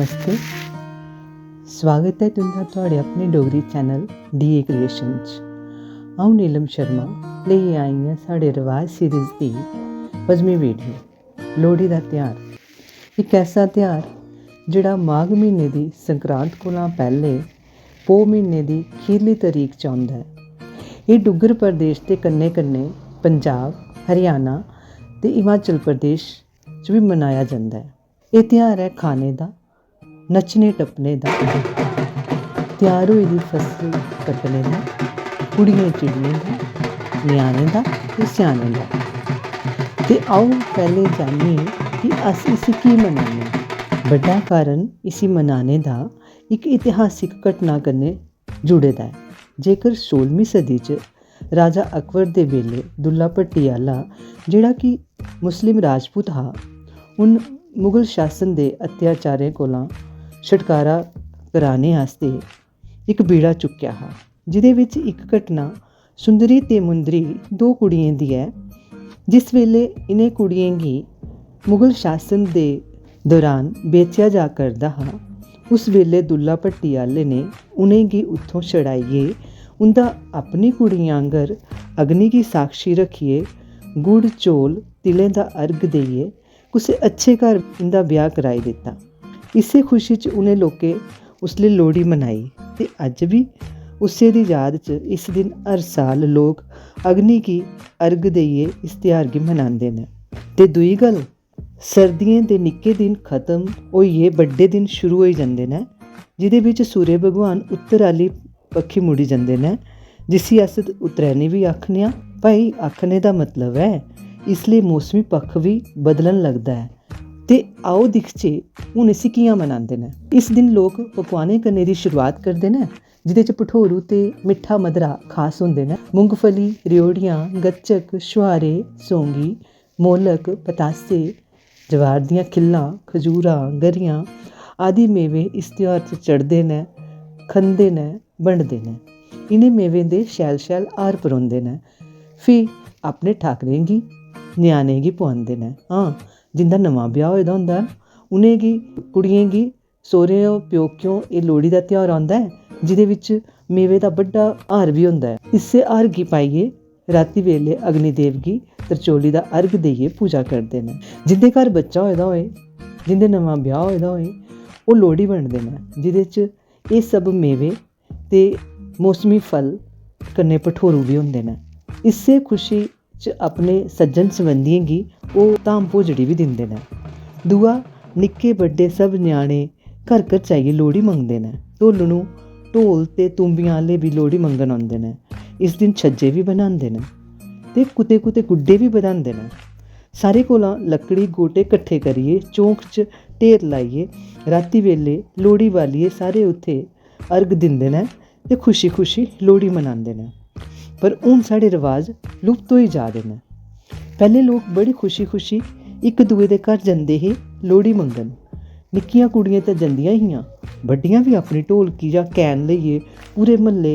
नमस्ते, स्वागत है तुंदा तुहाड़े अपने डोगरी चैनल डी क्रिएशन च। अ'ऊं नीलम शर्मा लेइयै आई आं साढ़े रवाज सीरीज़ दी 5वीं वीडियो लोहड़ी दा त्यौहार। इक ऐसा त्यौहार जेह्ड़ा माघ म्हीने दी संक्रांत कोला पैह्लें पौ म्हीने दी खीरली तरीक च औंदा ऐ। एह् डुग्गर प्रदेश दे कन्नै कन्नै पंजाब, हरियाणा ते हिमाचल प्रदेश च भी मनाया जंदा है। एह् त्यौहार है खाने दा, नच्चने टप्पने दा, त्यार होई दी फसल कट्टने दा, कुड़ियें चिड़ियें दा, ञ्याणें दा ते स्यानें दा। ते आओ पैह्लें जानिए कि अस इसी की मनाने आं। बड्डा कारण इसी मनाने दा इक इतिहासिक घटना कन्नै जुड़े दा ऐ। जेकर 16वीं सदी च राजा अकबर दे बेल्ले दुल्ला भट्टी आह्ला जेह्ड़ा कि मुस्लिम राजपूत हा, उन मुगल शासन दे अत्याचारें कोला छुटकारा कराने आस्तै इक बीड़ा चुक्केआ हा, जिह्दे बिच इक घटना सुंदरी ते मुंदरी दो कुड़ियें दी ऐ। जिस वेल्ले इ'नें कुड़ियें गी मुगल शासन दे दौरान बेचेआ जा करदा हा, उस वेल्ले दुल्ला भट्टी आह्ले ने उ'नेंगी उत्थों छड़ाइयै उं'दा अपनी कुड़ियें आंगर अग्नि गी साक्षी रक्खियै गुड़ चौल तिलें दा अर्घ देइयै कुसै अच्छे घर इं'दा ब्याह् कराई दित्ता। इस्सै खुशी च उ'नें लोकें उसलै लोहड़ी मनाई ते अज्ज बी उस्सै दी याद च इस दिन हर साल लोक अग्नि गी अर्घ देइयै इस त्यौहार गी मनांदे न। ते दूई गल्ल, सर्दियें दे निक्के दिन खत्म होइयै बड्डे दिन शुरू होई जंदे न, जेह्दे बिच सूर्य भगवान उत्तर आह्ली बक्खी मुड़ी जंदे न, जिसी अस उत्तरैनी बी आखने आं। भाई आखने दा मतलब ऐ इसलेई मौसमी पक्ख बी बदलन लगदा ऐ। ते आओ दिखचै हून इसी कि'यां मनांदे न। इस दिन लोक पकवानें कन्नै दी शुरुआत करदे न, जेह्दे च भठोरू ते मिट्ठा मद्धरा खास होंदे न। मुंगफली, रियोड़ियां, गच्चक, छुहारे, सौंगी, मोलक, पतासे, जवार दियां खिल्लां, खजूरां, गरियां आदि मेवे इस त्यौहार च चढ़दे न, खंदे न, बंडदे न। इ'नें मेवें दे शैल शैल हार परोंदे न। फ्ही अपने ठाकरें गी, ञ्याणें गी पोआंदे न। हां, जिंदा नमां ब्याह् होए दा होंदा उ'नेंगी कुड़ियें गी सौह्रेओ प्योकियों एह् लोहड़ी दा त्यौहार औंदा ऐ, जेह्दे बिच मेवे दा बड्डा हार बी होंदा ऐ। इस्सै हार गी पाइयै राती बेल्ले अग्निदेव गी त्रचौली दा अर्घ देइयै पूजा करदे न। जिंदे घर बच्चा होए दा होए, जिंदे नमां ब्याह् होए दा होए, ओह् लोहड़ी बंडदे न, जेह्दे च एह् सब मेवे ते मौसमी फल कन्नै भठोरू बी होंदे न। इस्सै खुशी च अपने सज्जन संबंधियें गी ओह् धाम भोजड़ी बी दिंदे न। दूआ, निक्के बड्डे सब ञ्याणे घर घर जाइयै लोहड़ी मंगदे न। ढोलनू ढोल ते तुंबियां आह्ले बी लोहड़ी मंगन औंदे न। इस दिन छज्जे बी बनांदे न ते कुतै कुतै गुड्डे बी बधांदे न। सारें कोला लकड़ी गोटे कट्ठे करियै चौंक च ढेर लाइयै राती बेल्ले लोहड़ी बालियै सारे उत्थै अर्घ दिंदे न ते खुशी खुशी लोहड़ी मनांदे न। पर हून साढ़े रवाज लुप्त होई जा दे न। पैह्लें लोक बड़ी खुशी खुशी इक दुए दे घर जंदे हे लोहड़ी मंगन। निक्कियां कुड़ियां ते जंदियां हियां, बड्डियां बी अपनी ढोलकी जां कैन लेइयै पूरे म्हल्ले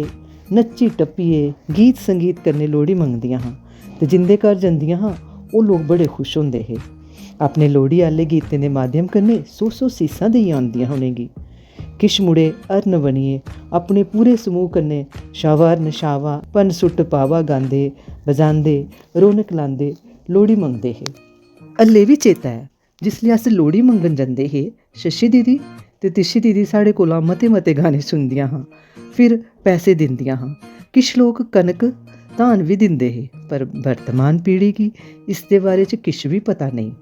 नच्ची टप्पियै गीत संगीत कन्नै लोहड़ी मंगदियां हां। ते जिंदे घर जंदियां हां ओह् लोक बड़े खुश होंदे हे। अपने लोहड़ी आह्ले गीतें दे माध्यम कन्नै 100 सीसां देइयै औंदियां हां उ'नेंगी। किश मुड़े हरण बनियै अपने पूरे समूह् कन्नै शावा नशावा भन्न सुट्ट पावा गांदे बजांदे रौनक लांदे लोहड़ी मंगदे हे। हल्ले बी चेता ऐ जिसलै अस लोहड़ी मंगन जंदे हे, शशि दीदी ते तिशी दीदी साढ़े कोला मते मते गाने सुनदियां हां, फिर पैसे दिंदियां हां। किश लोक कनक धान बी दिंदे हे, पर वर्तमान पीढ़ी गी इसदे बारे च किश बी पता नेईं।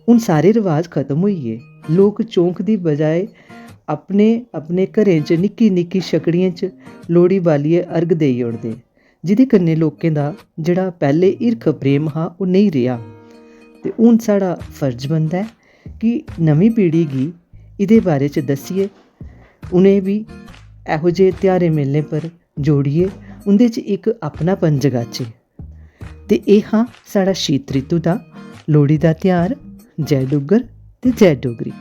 हून सारे रवाज खत्म होई गे। लोक चौंक दी बजाए अपने अपने घरें च निक्की निक्की छकड़ियें च लोहड़ी बालियै अर्घ देई ओड़दे, जेह्दे कन्नै लोकें दा जेह्ड़ा पैह्लें हिरख प्रेम हा ओह् नेईं रेहा। ते हून साढ़ा फर्ज बनदा ऐ कि नमीं पीढ़ी गी एह्दे बारे च दस्सियै उ'नें बी एहो जेह् ध्यारें मेलें पर जोड़ियै उं'दे च इक अपनापन जगाचै। ते एह् हा साढ़ा शीत रितु दा लोहड़ी दा त्यौहार। जय डुग्गर ते जय डोगरी।